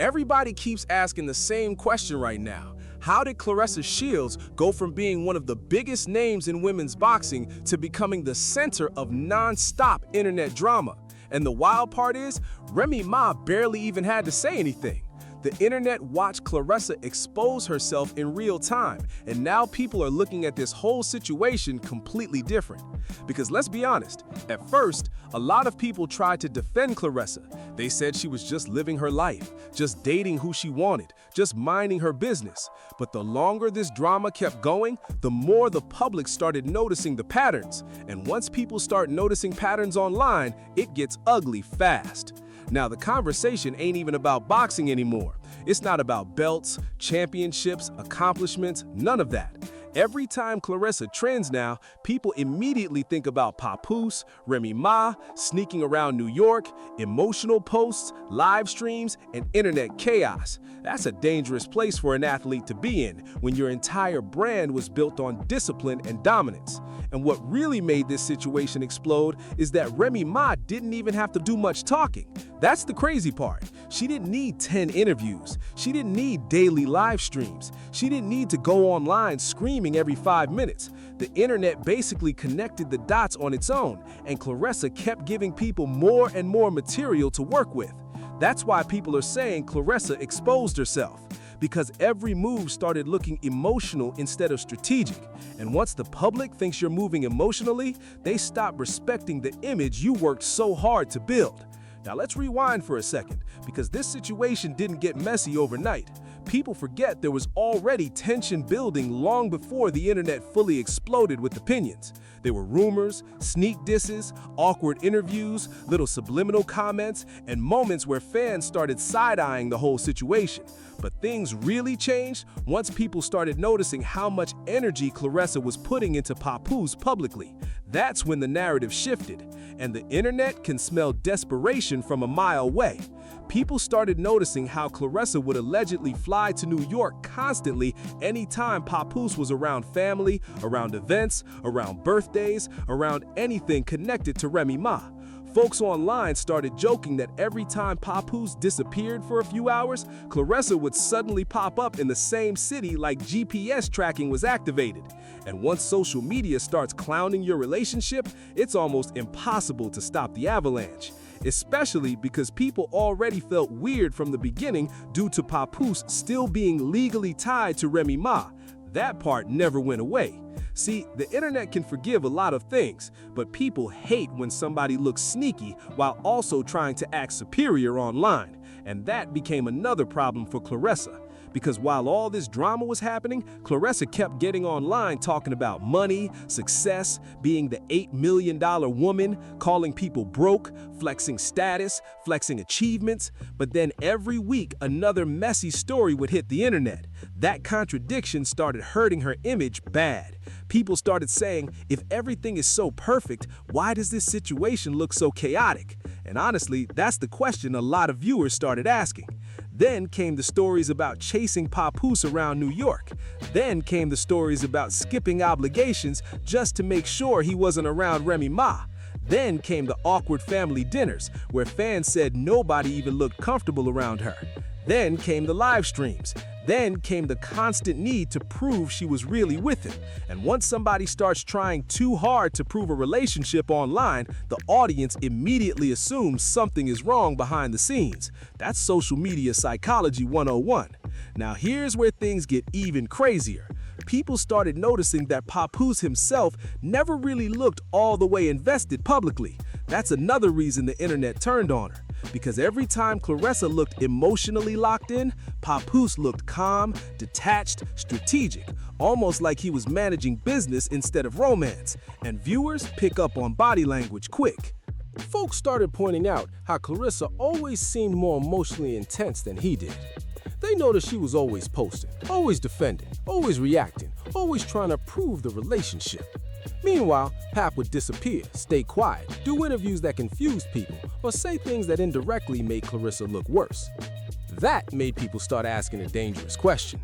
Everybody keeps asking the same question right now. How did Claressa Shields go from being one of the biggest names in women's boxing to becoming the center of non-stop internet drama? And the wild part is, Remy Ma barely even had to say anything. The internet watched Claressa expose herself in real time, and now people are looking at this whole situation completely different. Because let's be honest, at first, a lot of people tried to defend Claressa. They said she was just living her life, just dating who she wanted, just minding her business. But the longer this drama kept going, the more the public started noticing the patterns. And once people start noticing patterns online, it gets ugly fast. Now, the conversation ain't even about boxing anymore. It's not about belts, championships, accomplishments, none of that. Every time Claressa trends now, people immediately think about Papoose, Remy Ma, sneaking around New York, emotional posts, live streams, and internet chaos. That's a dangerous place for an athlete to be in when your entire brand was built on discipline and dominance. And what really made this situation explode is that Remy Ma didn't even have to do much talking. That's the crazy part. She didn't need 10 interviews. She didn't need daily live streams. She didn't need to go online screaming every 5 minutes. The internet basically connected the dots on its own, and Claressa kept giving people more and more material to work with. That's why people are saying Claressa exposed herself, because every move started looking emotional instead of strategic. And once the public thinks you're moving emotionally, they stop respecting the image you worked so hard to build. Now let's rewind for a second, because this situation didn't get messy overnight. People forget there was already tension building long before the internet fully exploded with opinions. There were rumors, sneak disses, awkward interviews, little subliminal comments, and moments where fans started side-eyeing the whole situation. But things really changed once people started noticing how much energy Claressa was putting into Papoose publicly. That's when the narrative shifted, and the internet can smell desperation from a mile away. People started noticing how Claressa would allegedly fly to New York constantly anytime Papoose was around family, around events, around birthdays, around anything connected to Remy Ma. Folks online started joking that every time Papoose disappeared for a few hours, Claressa would suddenly pop up in the same city like GPS tracking was activated. And once social media starts clowning your relationship, it's almost impossible to stop the avalanche. Especially because people already felt weird from the beginning due to Papoose still being legally tied to Remy Ma. That part never went away. See, the internet can forgive a lot of things, but people hate when somebody looks sneaky while also trying to act superior online. And that became another problem for Claressa. Because while all this drama was happening, Claressa kept getting online talking about money, success, being the $8 million woman, calling people broke, flexing status, flexing achievements. But then every week, another messy story would hit the internet. That contradiction started hurting her image bad. People started saying, if everything is so perfect, why does this situation look so chaotic? And honestly, that's the question a lot of viewers started asking. Then came the stories about chasing Papoose around New York. Then came the stories about skipping obligations just to make sure he wasn't around Remy Ma. Then came the awkward family dinners, where fans said nobody even looked comfortable around her. Then came the live streams. Then came the constant need to prove she was really with him. And once somebody starts trying too hard to prove a relationship online, the audience immediately assumes something is wrong behind the scenes. That's social media psychology 101. Now here's where things get even crazier. People started noticing that Papoose himself never really looked all the way invested publicly. That's another reason the internet turned on her. Because every time Claressa looked emotionally locked in, Papoose looked calm, detached, strategic, almost like he was managing business instead of romance. And viewers pick up on body language quick. Folks started pointing out how Claressa always seemed more emotionally intense than he did. They noticed she was always posting, always defending, always reacting, always trying to prove the relationship. Meanwhile, Pap would disappear, stay quiet, do interviews that confused people, or say things that indirectly made Claressa look worse. That made people start asking a dangerous question.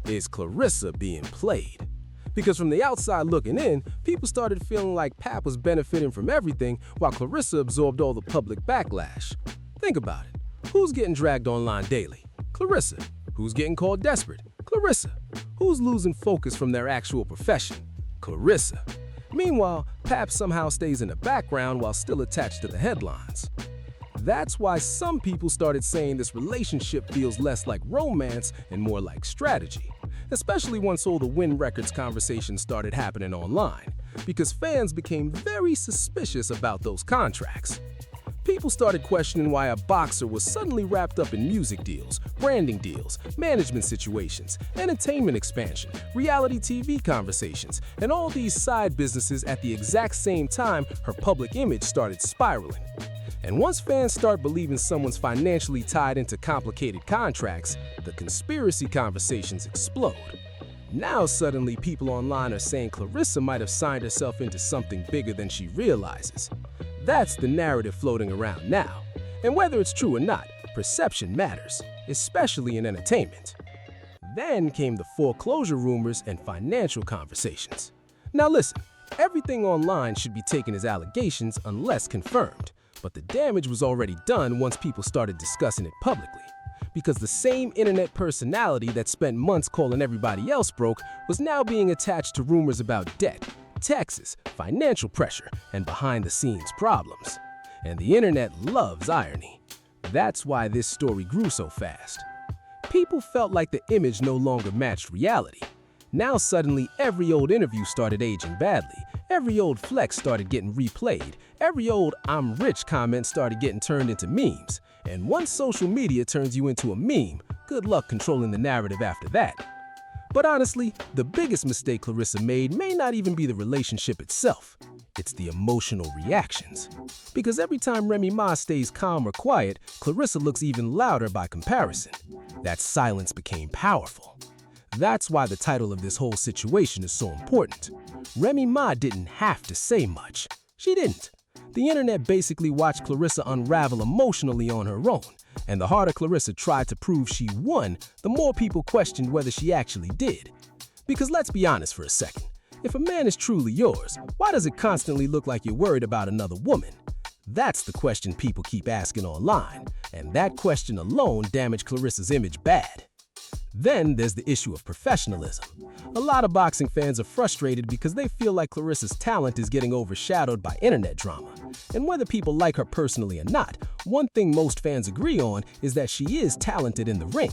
Is Claressa being played? Because from the outside looking in, people started feeling like Pap was benefiting from everything while Claressa absorbed all the public backlash. Think about it. Who's getting dragged online daily? Claressa. Who's getting called desperate? Claressa. Who's losing focus from their actual profession? Claressa. Meanwhile, Pap somehow stays in the background while still attached to the headlines. That's why some people started saying this relationship feels less like romance and more like strategy, especially once all the Win Records conversations started happening online, because fans became very suspicious about those contracts. People started questioning why a boxer was suddenly wrapped up in music deals, branding deals, management situations, entertainment expansion, reality TV conversations, and all these side businesses at the exact same time her public image started spiraling. And once fans start believing someone's financially tied into complicated contracts, the conspiracy conversations explode. Now suddenly people online are saying Claressa might have signed herself into something bigger than she realizes. That's the narrative floating around now. And whether it's true or not, perception matters, especially in entertainment. Then came the foreclosure rumors and financial conversations. Now listen, everything online should be taken as allegations unless confirmed, but the damage was already done once people started discussing it publicly. Because the same internet personality that spent months calling everybody else broke was now being attached to rumors about debt, taxes, financial pressure, and behind-the-scenes problems. And the internet loves irony. That's why this story grew so fast. People felt like the image no longer matched reality. Now suddenly every old interview started aging badly, every old flex started getting replayed, every old "I'm rich" comment started getting turned into memes. And once social media turns you into a meme, good luck controlling the narrative after that. But honestly, the biggest mistake Claressa made may not even be the relationship itself. It's the emotional reactions. Because every time Remy Ma stays calm or quiet, Claressa looks even louder by comparison. That silence became powerful. That's why the title of this whole situation is so important. Remy Ma didn't have to say much. She didn't. The internet basically watched Claressa unravel emotionally on her own, and the harder Claressa tried to prove she won, the more people questioned whether she actually did. Because let's be honest for a second, if a man is truly yours, why does it constantly look like you're worried about another woman? That's the question people keep asking online, and that question alone damaged Claressa's image bad. Then there's the issue of professionalism. A lot of boxing fans are frustrated because they feel like Claressa's talent is getting overshadowed by internet drama. And whether people like her personally or not, one thing most fans agree on is that she is talented in the ring.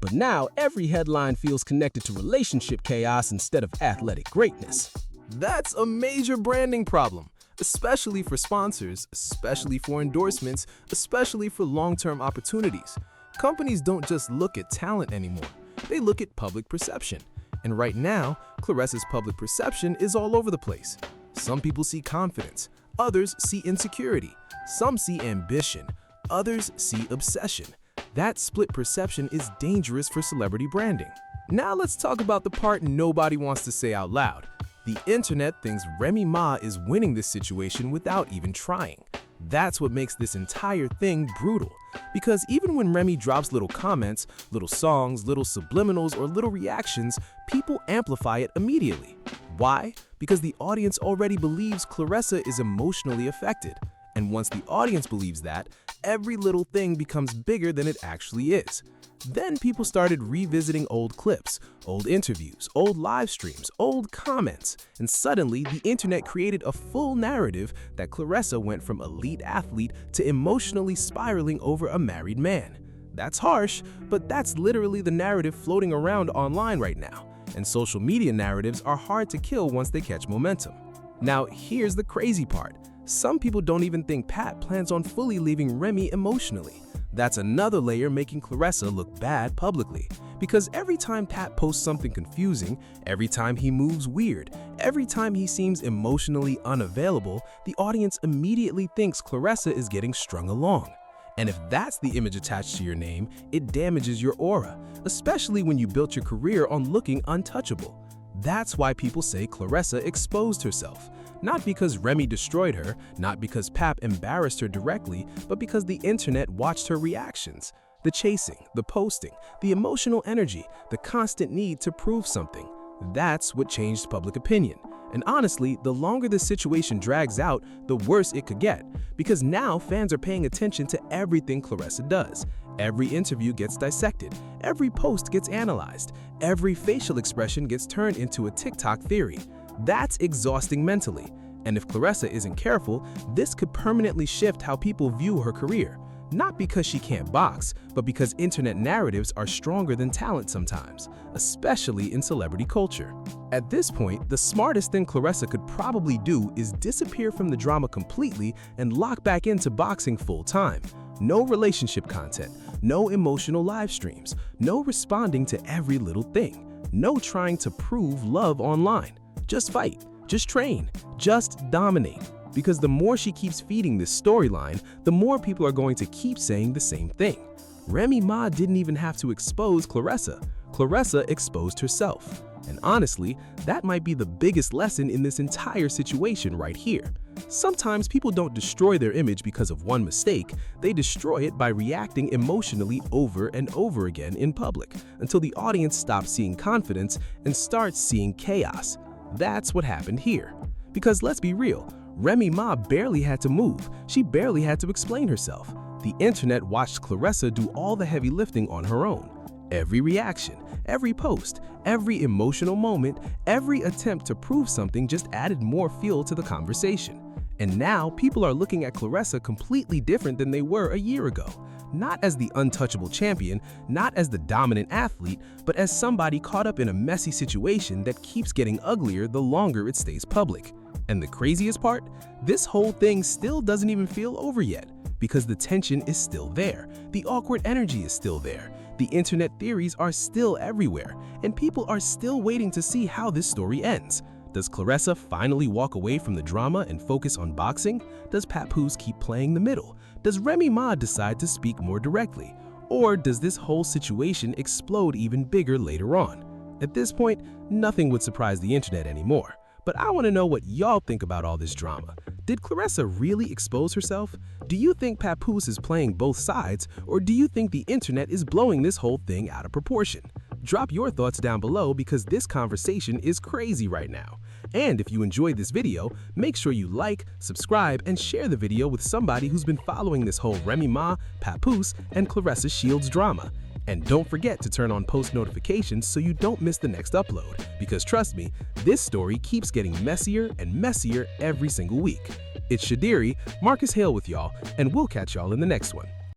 But now every headline feels connected to relationship chaos instead of athletic greatness. That's a major branding problem, especially for sponsors, especially for endorsements, especially for long-term opportunities. Companies don't just look at talent anymore, they look at public perception. And right now, Claressa's public perception is all over the place. Some people see confidence, others see insecurity, some see ambition, others see obsession. That split perception is dangerous for celebrity branding. Now let's talk about the part nobody wants to say out loud. The internet thinks Remy Ma is winning this situation without even trying. That's what makes this entire thing brutal. Because even when Remy drops little comments, little songs, little subliminals, or little reactions, people amplify it immediately. Why? Because the audience already believes Claressa is emotionally affected. And once the audience believes that, every little thing becomes bigger than it actually is. Then people started revisiting old clips, old interviews, old live streams, old comments, and suddenly the internet created a full narrative that Claressa went from elite athlete to emotionally spiraling over a married man. That's harsh, but that's literally the narrative floating around online right now, and social media narratives are hard to kill once they catch momentum. Now, here's the crazy part. Some people don't even think Pat plans on fully leaving Remy emotionally. That's another layer making Claressa look bad publicly. Because every time Pat posts something confusing, every time he moves weird, every time he seems emotionally unavailable, the audience immediately thinks Claressa is getting strung along. And if that's the image attached to your name, it damages your aura, especially when you built your career on looking untouchable. That's why people say Claressa exposed herself. Not because Remy destroyed her, not because Pap embarrassed her directly, but because the internet watched her reactions. The chasing, the posting, the emotional energy, the constant need to prove something. That's what changed public opinion. And honestly, the longer this situation drags out, the worse it could get. Because now fans are paying attention to everything Claressa does. Every interview gets dissected, every post gets analyzed, every facial expression gets turned into a TikTok theory. That's exhausting mentally. And if Claressa isn't careful, this could permanently shift how people view her career. Not because she can't box, but because internet narratives are stronger than talent sometimes, especially in celebrity culture. At this point, the smartest thing Claressa could probably do is disappear from the drama completely and lock back into boxing full-time. No relationship content, no emotional live streams, no responding to every little thing, no trying to prove love online. Just fight, just train, just dominate. Because the more she keeps feeding this storyline, the more people are going to keep saying the same thing. Remy Ma didn't even have to expose Claressa. Claressa exposed herself. And honestly, that might be the biggest lesson in this entire situation right here. Sometimes people don't destroy their image because of one mistake, they destroy it by reacting emotionally over and over again in public, until the audience stops seeing confidence and starts seeing chaos. That's what happened here. Because let's be real, Remy Ma barely had to move, she barely had to explain herself. The internet watched Claressa do all the heavy lifting on her own. Every reaction, every post, every emotional moment, every attempt to prove something just added more fuel to the conversation. And now people are looking at Claressa completely different than they were a year ago. Not as the untouchable champion, not as the dominant athlete, but as somebody caught up in a messy situation that keeps getting uglier the longer it stays public. And the craziest part? This whole thing still doesn't even feel over yet, because the tension is still there, the awkward energy is still there, the internet theories are still everywhere, and people are still waiting to see how this story ends. Does Claressa finally walk away from the drama and focus on boxing? Does Papoose keep playing the middle? Does Remy Ma decide to speak more directly? Or does this whole situation explode even bigger later on? At this point, nothing would surprise the internet anymore. But I want to know what y'all think about all this drama. Did Claressa really expose herself? Do you think Papoose is playing both sides, or do you think the internet is blowing this whole thing out of proportion? Drop your thoughts down below because this conversation is crazy right now. And if you enjoyed this video, make sure you like, subscribe, and share the video with somebody who's been following this whole Remy Ma, Papoose, and Claressa Shields drama. And don't forget to turn on post notifications so you don't miss the next upload, because trust me, this story keeps getting messier and messier every single week. It's Shadiri, Marcus Hale with y'all, and we'll catch y'all in the next one.